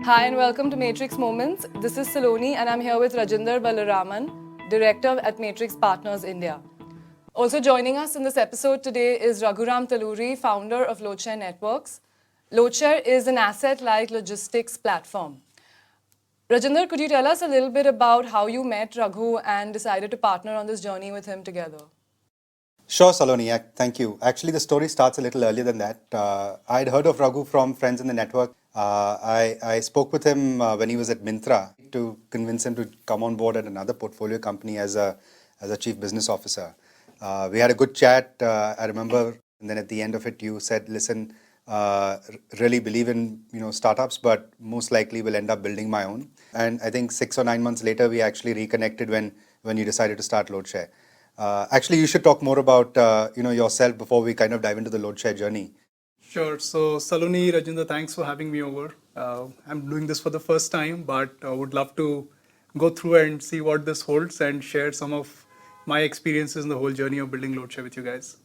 Hi and welcome to Matrix Moments. This is Saloni and I'm here with Rajinder Balaraman, Director at Matrix Partners India. Also joining us in this episode today is Raghuram Taluri, founder of LoadShare Networks. LoadShare is an asset-light logistics platform. Rajinder, could you tell us a little bit about how you met Raghu and decided to partner on this journey with him together? Sure, Saloni. Thank you. Actually, the story starts a little earlier than that. I'd heard of Raghu from friends in the network. I spoke with him when he was at Myntra to convince him to come on board at another portfolio company as a chief business officer. We had a good chat. I remember, and then at the end of it, you said, "Listen, really believe in startups, but most likely will end up building my own." And I think 6 or 9 months later, we actually reconnected when you decided to start LoadShare. Actually, you should talk more about yourself before we kind of dive into the LoadShare journey. Sure. So, Saloni, Rajinder, thanks for having me over. I'm doing this for the first time, but would love to go through and see what this holds and share some of my experiences in the whole journey of building LoadShare with you guys.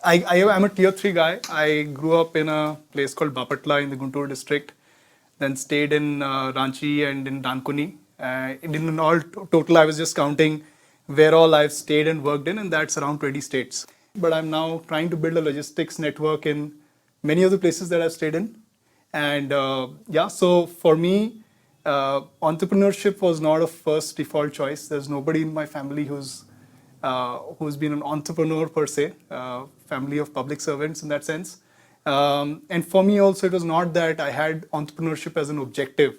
I'm a tier 3 guy. I grew up in a place called Bapatla in the Guntur district, then stayed in Ranchi and in Dankuni. In all total, I was just counting where all I've stayed and worked in, and that's around 20 states. But I'm now trying to build a logistics network in many of the places that I've stayed in. And so for me, entrepreneurship was not a first default choice. There's nobody in my family who's been an entrepreneur per se, family of public servants in that sense. And for me also, it was not that I had entrepreneurship as an objective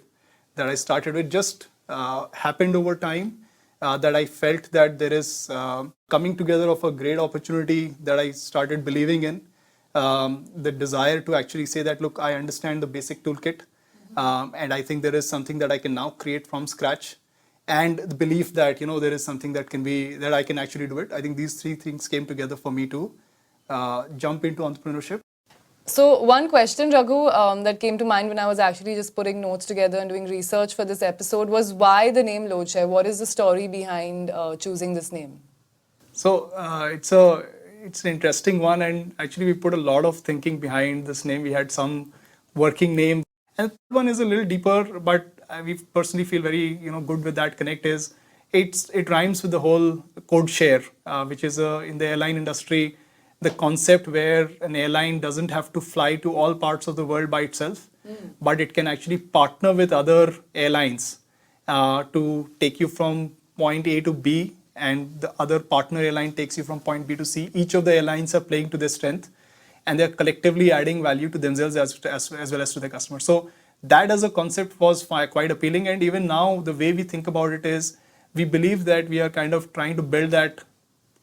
that I started with, just happened over time. That I felt that there is coming together of a great opportunity that I started believing in. The desire to actually say that, look, I understand the basic toolkit, and I think there is something that I can now create from scratch, and the belief that there is something that I can actually do it. I think these three things came together for me to jump into entrepreneurship. So one question, Raghu, that came to mind when I was actually just putting notes together and doing research for this episode was why the name LoadShare? What is the story behind choosing this name? So it's an interesting one, and actually we put a lot of thinking behind this name. We had some working name, and one is a little deeper, but we personally feel very good with that connect. It rhymes with the whole code share, which is in the airline industry, the concept where an airline doesn't have to fly to all parts of the world by itself, but it can actually partner with other airlines to take you from point A to B, and the other partner airline takes you from point B to C. Each of the airlines are playing to their strength, and they're collectively adding value to themselves as well as to the customer. So that as a concept was quite appealing, and even now the way we think about it is we believe that we are kind of trying to build that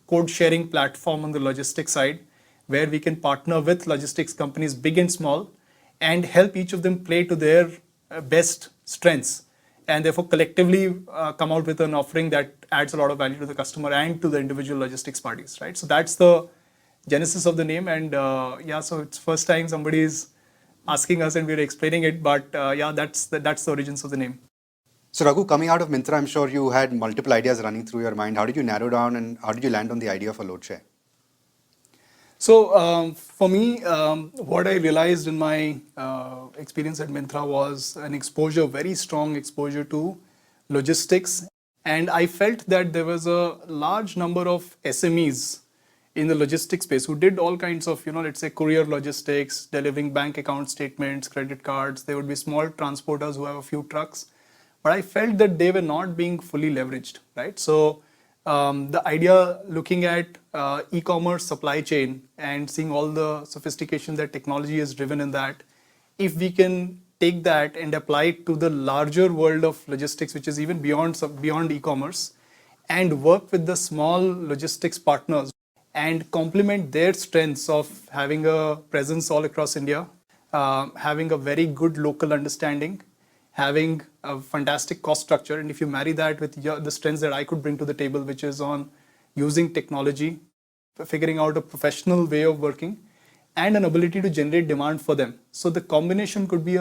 code sharing platform on the logistics side, where we can partner with logistics companies big and small and help each of them play to their best strengths, and therefore collectively come out with an offering that adds a lot of value to the customer and to the individual logistics parties, right? So that's the genesis of the name, and so it's first time somebody is asking us and we're explaining it, but that's the origins of the name. So Raghu, coming out of Myntra, I'm sure you had multiple ideas running through your mind. How did you narrow down and how did you land on the idea for LoadShare? So for me, what I realized in my experience at Myntra was an very strong exposure to logistics. And I felt that there was a large number of SMEs in the logistics space who did all kinds of, let's say courier logistics, delivering bank account statements, credit cards. There would be small transporters who have a few trucks. But I felt that they were not being fully leveraged, right? So the idea looking at e-commerce supply chain and seeing all the sophistication that technology has driven in that, if we can take that and apply it to the larger world of logistics, which is even beyond e-commerce, and work with the small logistics partners and complement their strengths of having a presence all across India, having a very good local understanding, having a fantastic cost structure, and if you marry that with the strengths that I could bring to the table, which is on using technology, figuring out a professional way of working, and an ability to generate demand for them. So the combination could be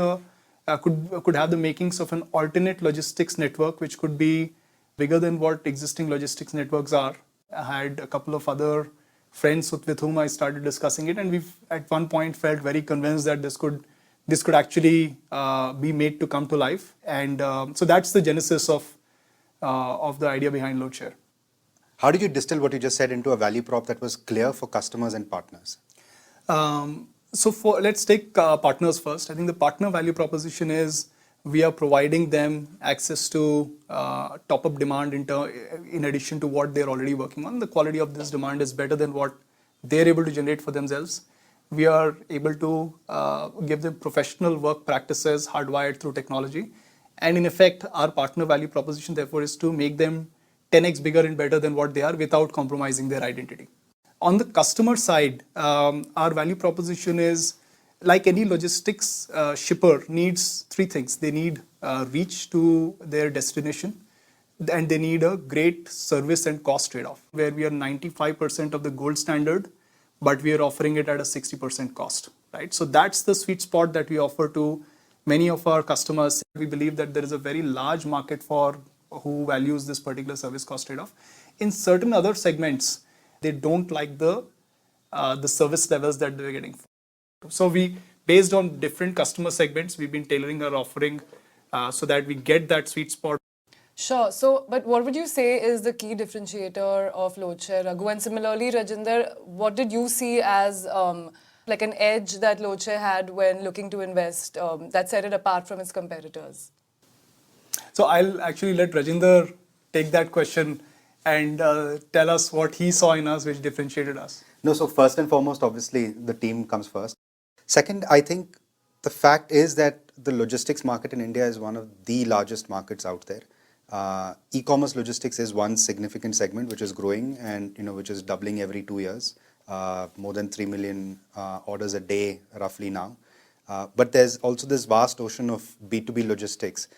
could have the makings of an alternate logistics network, which could be bigger than what existing logistics networks are. I had a couple of other friends with whom I started discussing it, and we've at one point felt very convinced that this could this could actually be made to come to life. And so that's the genesis of the idea behind LoadShare. How did you distill what you just said into a value prop that was clear for customers and partners? Let's take partners first. I think the partner value proposition is we are providing them access to top-up demand in addition to what they're already working on. The quality of this demand is better than what they're able to generate for themselves. We are able to give them professional work practices hardwired through technology. And in effect, our partner value proposition, therefore, is to make them 10x bigger and better than what they are without compromising their identity. On the customer side, our value proposition is like any logistics shipper needs three things. They need reach to their destination, and they need a great service and cost trade-off, where we are 95% of the gold standard, but we are offering it at a 60% cost, right? So that's the sweet spot that we offer to many of our customers. We believe that there is a very large market for who values this particular service cost trade-off. In certain other segments, they don't like the service levels that they're getting. So we, based on different customer segments, we've been tailoring our offering so that we get that sweet spot. Sure. So, but what would you say is the key differentiator of LoadShare, Raghu? And similarly, Rajinder, what did you see as like an edge that LoadShare had when looking to invest that set it apart from its competitors? So I'll actually let Rajinder take that question and tell us what he saw in us which differentiated us. No, so first and foremost, obviously, the team comes first. Second, I think the fact is that the logistics market in India is one of the largest markets out there. E-commerce logistics is one significant segment which is growing and which is doubling every 2 years. More than 3 million orders a day roughly now. But there's also this vast ocean of B2B logistics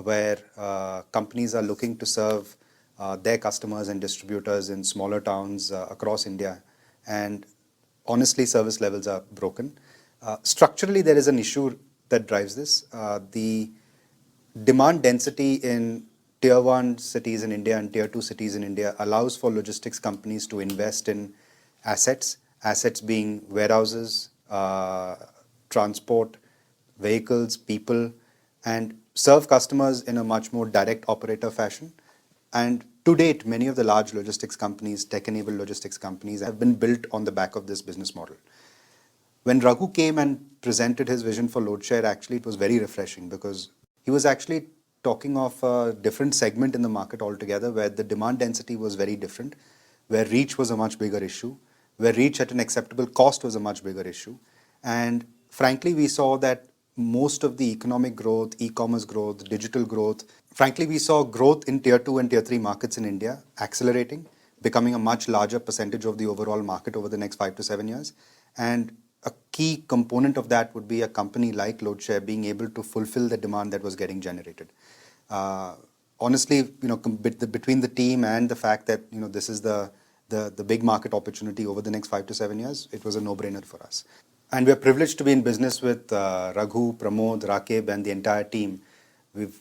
where companies are looking to serve their customers and distributors in smaller towns across India. And honestly, service levels are broken. Structurally, there is an issue that drives this. The demand density in Tier 1 cities in India and Tier 2 cities in India allows for logistics companies to invest in assets being warehouses, transport, vehicles, people, and serve customers in a much more direct operator fashion. And to date, many of the large logistics companies, tech-enabled logistics companies, have been built on the back of this business model. When Raghu came and presented his vision for LoadShare, actually, it was very refreshing because he was actually talking of a different segment in the market altogether where the demand density was very different, where reach was a much bigger issue, where reach at an acceptable cost was a much bigger issue. And frankly, we saw that most of the economic growth, e-commerce growth, digital growth, frankly, we saw growth in Tier 2 and Tier 3 markets in India accelerating, becoming a much larger percentage of the overall market over the next 5 to 7 years. And a key component of that would be a company like LoadShare being able to fulfill the demand that was getting generated. Honestly, between the team and the fact that this is the big market opportunity over the next 5 to 7 years, it was a no-brainer for us. And we're privileged to be in business with Raghu, Pramod, Rakeb, and the entire team. We've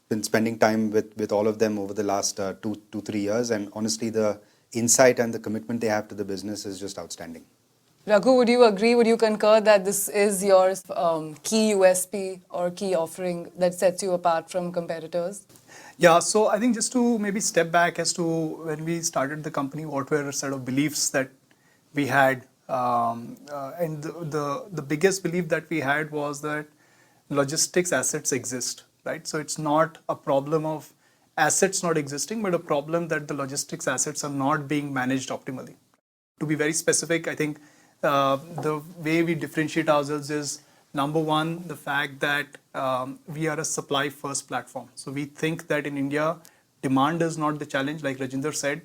been spending time with all of them over the last 2-3 years, and honestly, the insight and the commitment they have to the business is just outstanding. Raghu, would you agree, would you concur that this is your key USP or key offering that sets you apart from competitors? Yeah, so I think just to maybe step back as to when we started the company, what were a set of beliefs that we had. And the biggest belief that we had was that logistics assets exist, right? So it's not a problem of assets not existing, but a problem that the logistics assets are not being managed optimally. To be very specific, I think the way we differentiate ourselves is, number one, the fact that we are a supply-first platform. So we think that in India, demand is not the challenge, like Rajinder said.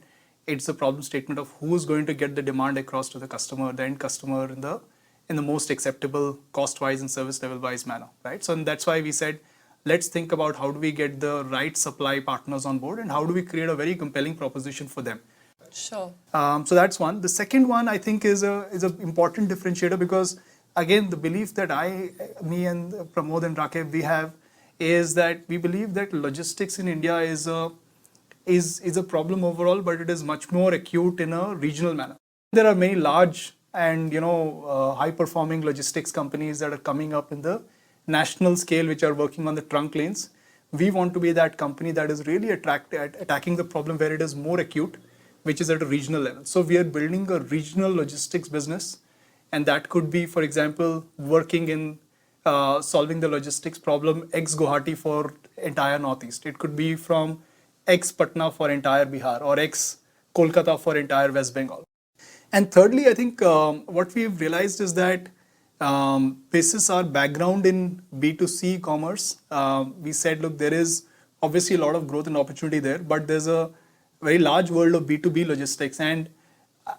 It's a problem statement of who's going to get the demand across to the customer, the end customer, in the most acceptable cost-wise and service level-wise manner, right? So that's why we said, let's think about how do we get the right supply partners on board and how do we create a very compelling proposition for them. Sure. So that's one. The second one, I think, is an important differentiator because, again, the belief that me and Pramod and Rakeb, we have is that we believe that logistics in India is a problem overall, but it is much more acute in a regional manner. There are many large and high performing logistics companies that are coming up in the national scale, which are working on the trunk lanes. We want to be that company that is really attacking the problem where it is more acute, which is at a regional level. So we are building a regional logistics business, and that could be, for example, working in solving the logistics problem ex Guwahati for entire Northeast. It could be from ex Patna for entire Bihar, or ex Kolkata for entire West Bengal. And thirdly, I think what we've realized is that basis our background in B2C commerce, we said, look, there is obviously a lot of growth and opportunity there, but there's a very large world of B2B logistics. And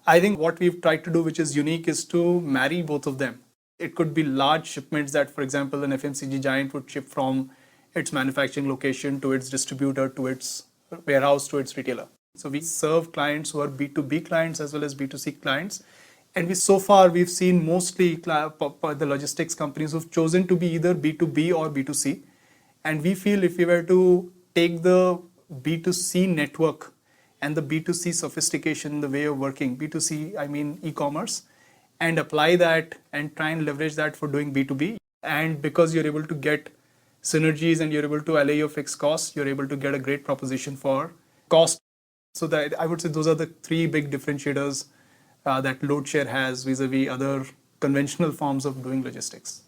I think what we've tried to do, which is unique, is to marry both of them. It could be large shipments that, for example, an FMCG giant would ship from its manufacturing location to its distributor, to its warehouse, to its retailer. So we serve clients who are B2B clients as well as B2C clients. And so far, we've seen mostly the logistics companies who've chosen to be either B2B or B2C. And we feel if we were to take the B2C network and the B2C sophistication, the way of working, B2C, I mean e-commerce, and apply that and try and leverage that for doing B2B. And because you're able to get synergies and you're able to allay your fixed costs, you're able to get a great proposition for cost. So that I would say those are the three big differentiators that LoadShare has vis-a-vis other conventional forms of doing logistics.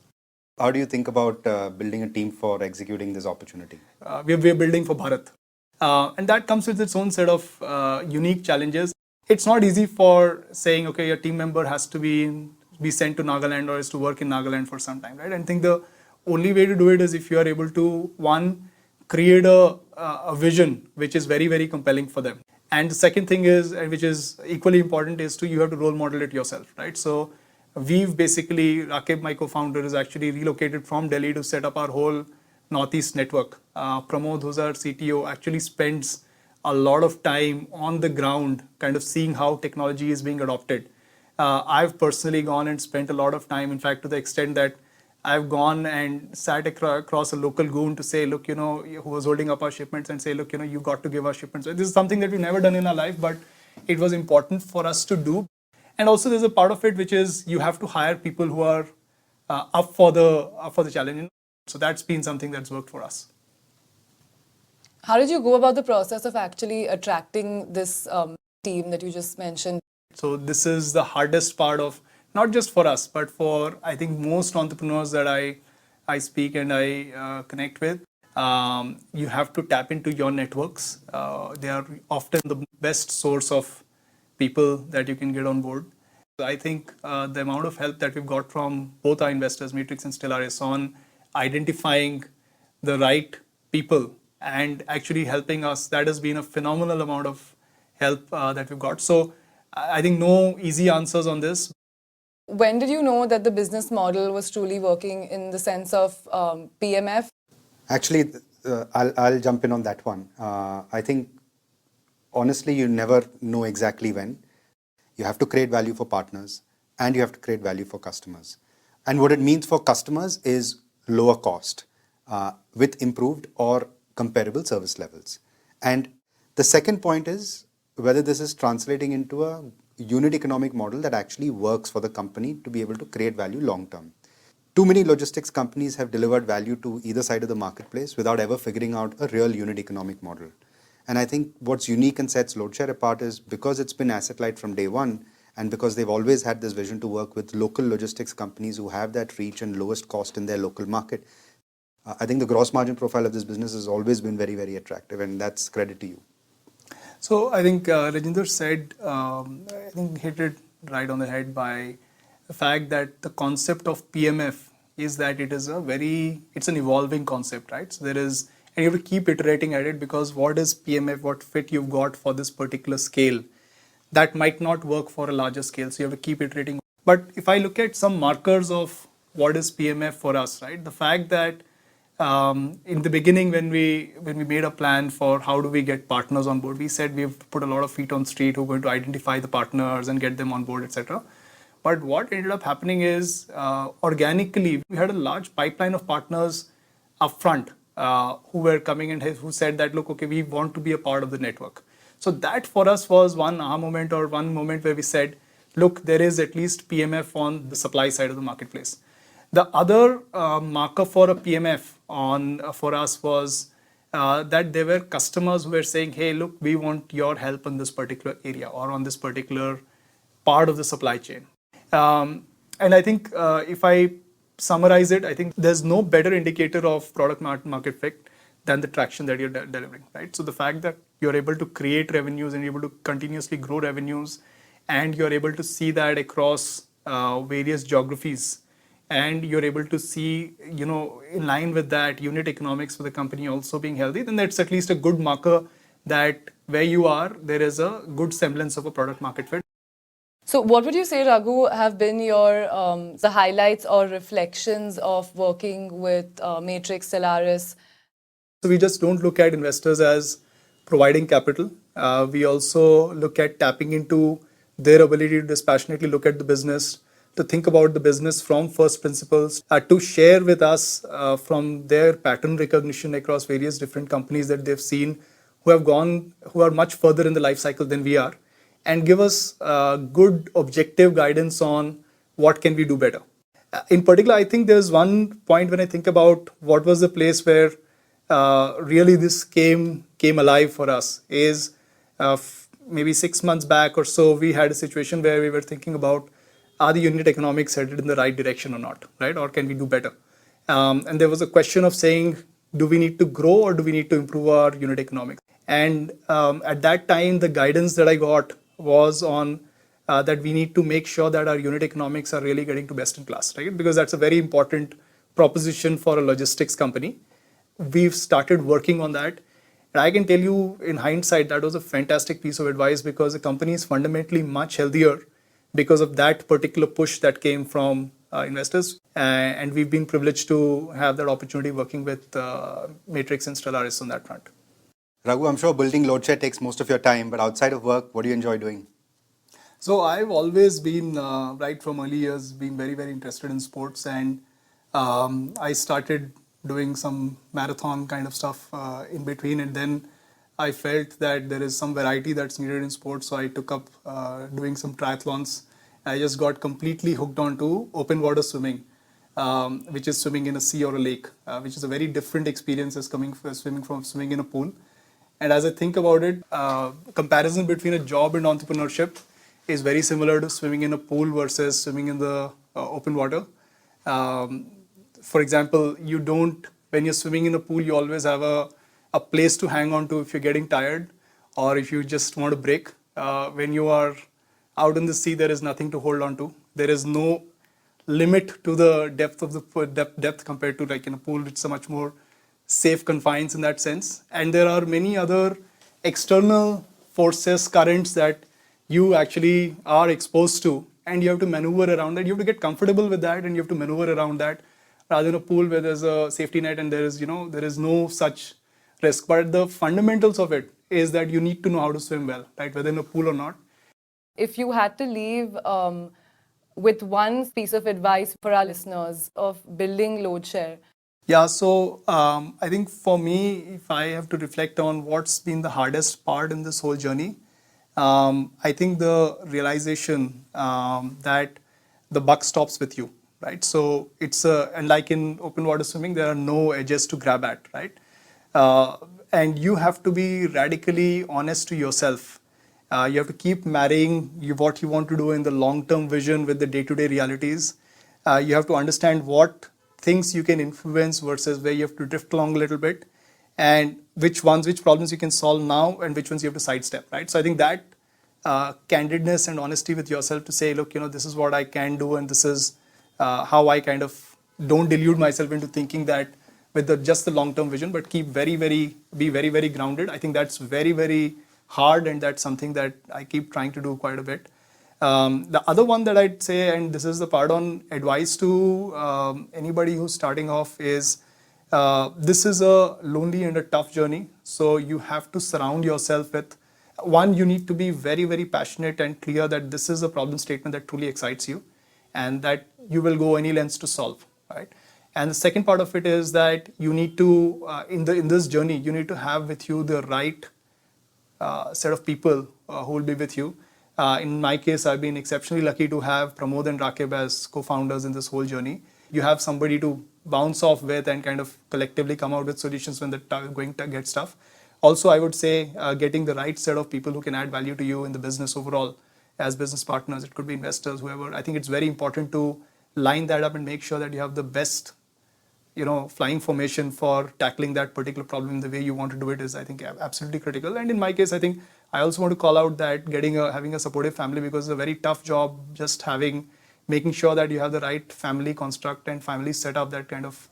How do you think about building a team for executing this opportunity? We're building for Bharat. And that comes with its own set of unique challenges. It's not easy for saying, okay, your team member has to be sent to Nagaland or is to work in Nagaland for some time, right? And I think the only way to do it is if you are able to, one, create a vision which is very, very compelling for them. And the second thing is, which is equally important, is you have to role model it yourself, right? So we've basically, Rakib, my co-founder, is actually relocated from Delhi to set up our whole Northeast network. Pramod, who's our CTO, actually spends a lot of time on the ground kind of seeing how technology is being adopted. I've personally gone and spent a lot of time, in fact, to the extent that I've gone and sat across a local goon to say, look, who was holding up our shipments, and say, look, you've got to give our shipments. So this is something that we've never done in our life, but it was important for us to do. And also there's a part of it which is you have to hire people who are up for the challenge. So that's been something that's worked for us. How did you go about the process of actually attracting this team that you just mentioned? So this is the hardest part of, not just for us, but for, I think, most entrepreneurs that I speak and I connect with. You have to tap into your networks. They are often the best source of people that you can get on board. I think the amount of help that we've got from both our investors, Matrix and Stellaris, on identifying the right people and actually helping us, that has been a phenomenal amount of help that we've got. So I think no easy answers on this. When did you know that the business model was truly working in the sense of PMF? Actually, I'll jump in on that one. I think, honestly, you never know exactly when. You have to create value for partners and you have to create value for customers. And what it means for customers is lower cost with improved or comparable service levels. And the second point is whether this is translating into a unit economic model that actually works for the company to be able to create value long term. Too many logistics companies have delivered value to either side of the marketplace without ever figuring out a real unit economic model. And I think what's unique and sets LoadShare apart is because it's been asset light from day one, and because they've always had this vision to work with local logistics companies who have that reach and lowest cost in their local market. I think the gross margin profile of this business has always been very, very attractive, and that's credit to you. So I think Rajinder said, I think hit it right on the head by the fact that the concept of PMF is that it's an evolving concept, right? So and you have to keep iterating at it, because what is PMF, what fit you've got for this particular scale, that might not work for a larger scale. So you have to keep iterating. But if I look at some markers of what is PMF for us, right? The fact that in the beginning, when we made a plan for how do we get partners on board, we said we have to put a lot of feet on street who are going to identify the partners and get them on board, etc. But what ended up happening is organically, we had a large pipeline of partners upfront who were coming and who said that, look, okay, we want to be a part of the network. So that for us was one aha moment, or one moment where we said, look, there is at least PMF on the supply side of the marketplace. The other marker for a PMF for us was that there were customers who were saying, hey, look, we want your help on this particular area or on this particular part of the supply chain. And I think if I summarize it, I think there's no better indicator of product market fit than the traction that you're delivering, right? So the fact that you're able to create revenues and you're able to continuously grow revenues, and you're able to see that across various geographies, and you're able to see, in line with that, unit economics for the company also being healthy, then that's at least a good marker that where you are, there is a good semblance of a product market fit. So what would you say, Raghu, have been your the highlights or reflections of working with Matrix, Stellaris? So we just don't look at investors as providing capital. We also look at tapping into their ability to dispassionately look at the business, to think about the business from first principles, to share with us from their pattern recognition across various different companies that they've seen who are much further in the life cycle than we are, and give us good objective guidance on what can we do better. In particular, I think there's one point when I think about what was the place where really this came alive for us is maybe 6 months back or so, we had a situation where we were thinking about, are the unit economics headed in the right direction or not, right? Or can we do better? And there was a question of saying, do we need to grow or do we need to improve our unit economics? And at that time, the guidance that I got was on that we need to make sure that our unit economics are really getting to best in class, right? Because that's a very important proposition for a logistics company. We've started working on that. And I can tell you in hindsight, that was a fantastic piece of advice because the company is fundamentally much healthier because of that particular push that came from investors. And we've been privileged to have that opportunity working with Matrix and Stellaris on that front. Raghu, I'm sure building LoadShare takes most of your time, but outside of work, what do you enjoy doing? So I've always been, right from early years, been very, very interested in sports. And I started doing some marathon kind of stuff in between. And then I felt that there is some variety that's needed in sports. So I took up doing some triathlons. I just got completely hooked onto open water swimming, which is swimming in a sea or a lake, which is a very different experience as swimming in a pool. And as I think about it, comparison between a job and entrepreneurship is very similar to swimming in a pool versus swimming in the open water. For example, when you're swimming in a pool, you always have a place to hang on to if you're getting tired or if you just want a break. When you are out in the sea, there is nothing to hold on to. There is no limit to the depth of the depth compared to like in a pool. It's a much more safe confines in that sense. And there are many other external forces, currents that you actually are exposed to, and you have to maneuver around that. You have to get comfortable with that, and you have to maneuver around that, rather than a pool where there's a safety net and there is no such risk. But the fundamentals of it is that you need to know how to swim well, right? Whether in a pool or not. If you had to leave with one piece of advice for our listeners of building LoadShare. Yeah, so I think for me, if I have to reflect on what's been the hardest part in this whole journey, I think the realization that the buck stops with you, right? So and like in open water swimming, there are no edges to grab at, right? And you have to be radically honest to yourself. You have to keep marrying what you want to do in the long-term vision with the day-to-day realities. You have to understand what things you can influence versus where you have to drift along a little bit, and which problems you can solve now and which ones you have to sidestep, right? So I think that candidness and honesty with yourself to say, look, this is what I can do, and this is how I kind of don't delude myself into thinking that with just the long-term vision, but be very, very grounded. I think that's very, very hard, and that's something that I keep trying to do quite a bit. The other one that I'd say, and this is the part on advice to anybody who's starting off, is this is a lonely and a tough journey. So you have to surround yourself with, one, you need to be very, very passionate and clear that this is a problem statement that truly excites you and that you will go any lengths to solve, right? And the second part of it is that you need to, in this journey, you need to have with you the right set of people who will be with you. In my case, I've been exceptionally lucky to have Pramod and Rakib as co-founders in this whole journey. You have somebody to bounce off with and kind of collectively come out with solutions when they're going to get stuff. Also, I would say getting the right set of people who can add value to you in the business overall as business partners. It could be investors, whoever. I think it's very important to line that up and make sure that you have the best flying formation for tackling that particular problem the way you want to do it is, I think, absolutely critical. And in my case, I think I also want to call out that having a supportive family, because it's a very tough job just making sure that you have the right family construct and family setup that kind of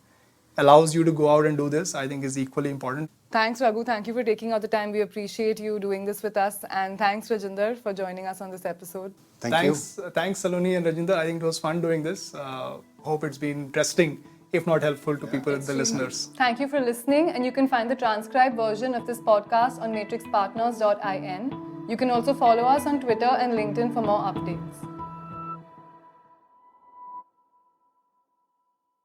allows you to go out and do this, I think is equally important. Thanks, Raghu. Thank you for taking out the time. We appreciate you doing this with us. And thanks, Rajinder, for joining us on this episode. Thanks, Saloni and Rajinder. I think it was fun doing this. Hope it's been interesting, if not helpful to people, the listeners. Thank you for listening, and you can find the transcribed version of this podcast on matrixpartners.in. You can also follow us on Twitter and LinkedIn for more updates.